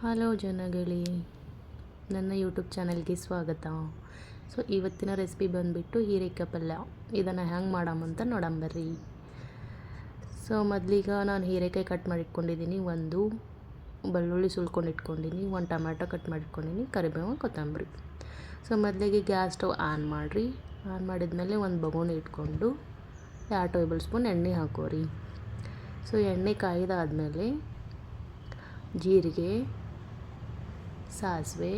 Hello ಜನಗಳೇ, ನನ್ನ YouTube ಚಾನಲ್ಗೆ ಸ್ವಾಗತ. ಸೊ ಇವತ್ತಿನ ರೆಸಿಪಿ ಬಂದುಬಿಟ್ಟು ಹೀರೆಕಾಯಿ ಪಲ್ಯ. ಇದನ್ನು ಹ್ಯಾಂಗೆ ಮಾಡಾಮಂತ ನೋಡಂಬರ್ರಿ. ಸೊ ಮೊದಲಿಗೆ ನಾನು ಹೀರೆಕಾಯಿ ಕಟ್ ಮಾಡಿ ಇಟ್ಕೊಂಡಿದ್ದೀನಿ, ಒಂದು ಬೆಳ್ಳುಳ್ಳಿ ಸುಲ್ಕೊಂಡು ಇಟ್ಕೊಂಡಿನಿ, ಒಂದು ಟೊಮ್ಯಾಟೊ ಕಟ್ ಮಾಡಿ ಇಟ್ಕೊಂಡಿನಿ, ಕರಿಬೇವು, ಕೊತ್ತಂಬರಿ. ಸೊ ಮೊದಲಿಗೆ ಗ್ಯಾಸ್ ಸ್ಟವ್ ಆನ್ ಮಾಡಿರಿ. ಆನ್ ಮಾಡಿದ್ಮೇಲೆ ಒಂದು ಬಗೋಣಿ ಇಟ್ಕೊಂಡು 2 ಟೇಬಲ್ ಸ್ಪೂನ್ ಎಣ್ಣೆ ಹಾಕೋರಿ. ಸೊ ಎಣ್ಣೆ ಕಾಯ್ದಾದ್ಮೇಲೆ ಜೀರಿಗೆ, ಸಾಸಿವೆ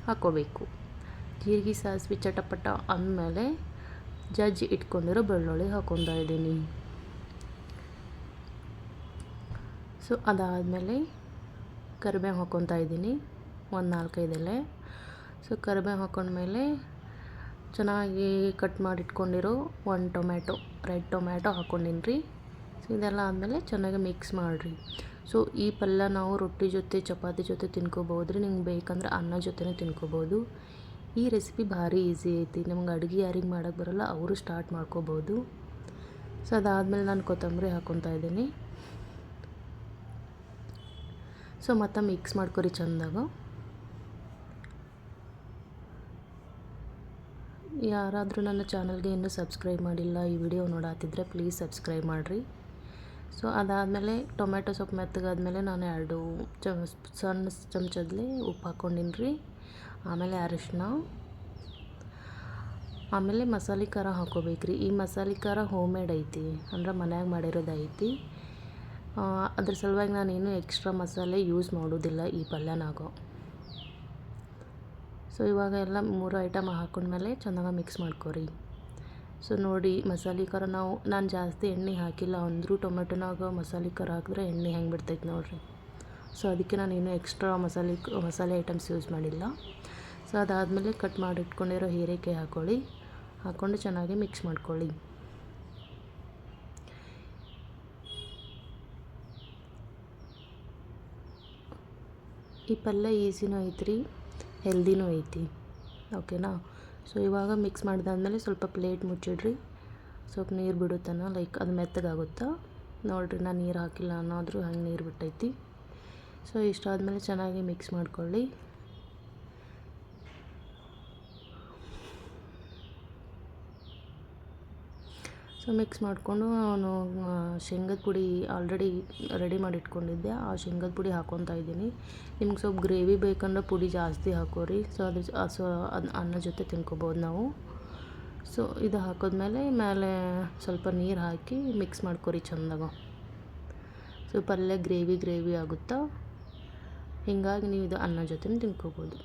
ಹಾಕ್ಕೋಬೇಕು. ಜೀರಿಗೆ ಸಾಸಿವೆ ಚಟಪಟ ಅಂದಮೇಲೆ ಜಜ್ಜಿ ಇಟ್ಕೊಂಡಿರೋ ಬೆಳ್ಳುಳ್ಳಿ ಹಾಕ್ಕೊತಾ ಇದ್ದೀನಿ. ಸೊ ಅದಾದಮೇಲೆ ಕರಿಬೇವು ಹಾಕ್ಕೊತಾ ಇದ್ದೀನಿ, ಒಂದು 4-5 ಎಲೆ. ಸೊ ಕರಿಬೇವು ಹಾಕ್ಕೊಂಡ್ಮೇಲೆ ಚೆನ್ನಾಗಿ ಕಟ್ ಮಾಡಿ ಇಟ್ಕೊಂಡಿರೋ ಒಂದು ಟೊಮ್ಯಾಟೊ, ರೆಡ್ ಟೊಮ್ಯಾಟೊ ಹಾಕ್ಕೊಂಡಿನಿ ರೀ. ಸೊ ಇದೆಲ್ಲ ಆದಮೇಲೆ ಚೆನ್ನಾಗಿ ಮಿಕ್ಸ್ ಮಾಡಿರಿ. ಸೊ ಈ ಪಲ್ಯ ನಾವು ರೊಟ್ಟಿ ಜೊತೆ, ಚಪಾತಿ ಜೊತೆ ತಿನ್ಕೋಬೋದು ರೀ. ನಿಮ್ಗೆ ಬೇಕಂದ್ರೆ ಅನ್ನ ಜೊತೆನೇ ತಿನ್ಕೋಬೋದು. ಈ ರೆಸಿಪಿ ಭಾರಿ ಈಸಿ ಐತಿ. ನಮ್ಗೆ ಅಡುಗೆ ಯಾರಿಗೆ ಮಾಡೋಕ್ಕೆ ಬರೋಲ್ಲ ಅವರು ಸ್ಟಾರ್ಟ್ ಮಾಡ್ಕೋಬೋದು. ಸೊ ಅದಾದಮೇಲೆ ನಾನು ಕೊತ್ತಂಬರಿ ಹಾಕ್ಕೊತಾ ಇದ್ದೀನಿ. ಸೊ ಮತ್ತೆ ಮಿಕ್ಸ್ ಮಾಡ್ಕೊರಿ ಚೆಂದಾಗ. ಯಾರಾದರೂ ನನ್ನ ಚಾನಲ್ಗೆ ಇನ್ನೂ ಸಬ್ಸ್ಕ್ರೈಬ್ ಮಾಡಿಲ್ಲ, ಈ ವಿಡಿಯೋ ನೋಡಾತಿದ್ರೆ ಪ್ಲೀಸ್ ಸಬ್ಸ್ಕ್ರೈಬ್ ಮಾಡಿರಿ. ಸೊ ಅದಾದಮೇಲೆ ಟೊಮ್ಯಾಟೊ ಸ್ವಲ್ಪ ಮೆತ್ತಗಾದ್ಮೇಲೆ ನಾನು 2 ಸಣ್ಣ ಚಮಚದಲ್ಲಿ ಉಪ್ಪು ಹಾಕ್ಕೊಂಡಿನಿ ರೀ. ಆಮೇಲೆ ಅರಿಶಿನ, ಆಮೇಲೆ ಮಸಾಲೆ ಖಾರ ಹಾಕ್ಕೋಬೇಕ್ರಿ. ಈ ಮಸಾಲೆ ಖಾರ ಹೋಮ್ ಮೇಡ್ ಐತಿ, ಅಂದ್ರೆ ಮನ್ಯಾಗ ಮಾಡಿರೋದು ಐತಿ. ಅದ್ರ ಸಲುವಾಗಿ ನಾನೇನು ಎಕ್ಸ್ಟ್ರಾ ಮಸಾಲೆ ಯೂಸ್ ಮಾಡೋದಿಲ್ಲ ಈ ಪಲ್ಯನಾಗ. ಸೊ ಇವಾಗ ಎಲ್ಲ 3 ಐಟಮ್ ಹಾಕೊಂಡ್ಮೇಲೆ ಚೆನ್ನಾಗಿ ಮಿಕ್ಸ್ ಮಾಡ್ಕೊರಿ. ಸೊ ನೋಡಿ, ಮಸಾಲೆ ಖಾರ ನಾನು ಜಾಸ್ತಿ ಎಣ್ಣೆ ಹಾಕಿಲ್ಲ ಅಂದರೂ ಟೊಮೆಟೊನಾಗ ಮಸಾಲೆ ಖಾರ ಹಾಕಿದ್ರೆ ಎಣ್ಣೆ ಹೆಂಗೆ ಬಿಡ್ತೈತೆ ನೋಡಿರಿ. ಸೊ ಅದಕ್ಕೆ ನಾನೇನು ಎಕ್ಸ್ಟ್ರಾ ಮಸಾಲೆ ಐಟಮ್ಸ್ ಯೂಸ್ ಮಾಡಿಲ್ಲ. ಸೊ ಅದಾದಮೇಲೆ ಕಟ್ ಮಾಡಿ ಇಟ್ಕೊಂಡಿರೋ ಹೀರೆಕಾಯಿ ಹಾಕ್ಕೊಂಡು ಚೆನ್ನಾಗಿ ಮಿಕ್ಸ್ ಮಾಡ್ಕೊಳ್ಳಿ. ಈ ಪಲ್ಯ ಈಸಿನೂ ಐತ್ರಿ, ಹೆಲ್ದಿನೂ ಐತಿ. ಓಕೆನಾ. ಸೊ ಇವಾಗ ಮಿಕ್ಸ್ ಮಾಡಿದಾದ್ಮೇಲೆ ಸ್ವಲ್ಪ ಪ್ಲೇಟ್ ಮುಚ್ಚಿಡ್ರಿ. ಸ್ವಲ್ಪ ನೀರು ಬಿಡುತ್ತಾನ, ಲೈಕ್ ಅದು ಮೆತ್ತಗಾಗುತ್ತಾ ನೋಡಿರಿ. ನಾನು ನೀರು ಹಾಕಿಲ್ಲ ಅನ್ನೋದ್ರೂ ಹಂಗೆ ನೀರು ಬಿಟ್ಟೈತಿ. ಸೊ ಇಷ್ಟಾದಮೇಲೆ ಚೆನ್ನಾಗಿ ಮಿಕ್ಸ್ ಮಾಡ್ಕೊಳ್ಳಿ. ಸೊ ಮಿಕ್ಸ್ ಮಾಡಿಕೊಂಡು ನಾನು ಶೇಂಗದ ಪುಡಿ ಆಲ್ರೆಡಿ ರೆಡಿ ಮಾಡಿ ಇಟ್ಕೊಂಡಿದ್ದೆ, ಆ ಶೇಂಗದ ಪುಡಿ ಹಾಕ್ಕೊತಾ ಇದ್ದೀನಿ. ನಿಮ್ಗೆ ಸ್ವಲ್ಪ ಗ್ರೇವಿ ಬೇಕಂದ್ರೆ ಪುಡಿ ಜಾಸ್ತಿ ಹಾಕೋರಿ. ಸೊ ಅದು ಅನ್ನ ಜೊತೆ ತಿನ್ಕೋಬೋದು ನಾವು. ಸೊ ಇದು ಹಾಕಿದ್ಮೇಲೆ ಮೇಲೆ ಸ್ವಲ್ಪ ನೀರು ಹಾಕಿ ಮಿಕ್ಸ್ ಮಾಡ್ಕೊರಿ ಚೆಂದಾಗ. ಸೊ ಪಲ್ಯ ಗ್ರೇವಿ ಆಗುತ್ತಾ, ಹೀಗಾಗಿ ನೀವು ಇದು ಅನ್ನ ಜೊತೆ ತಿನ್ಕೋಬೋದು.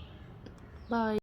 ಬಾಯ್.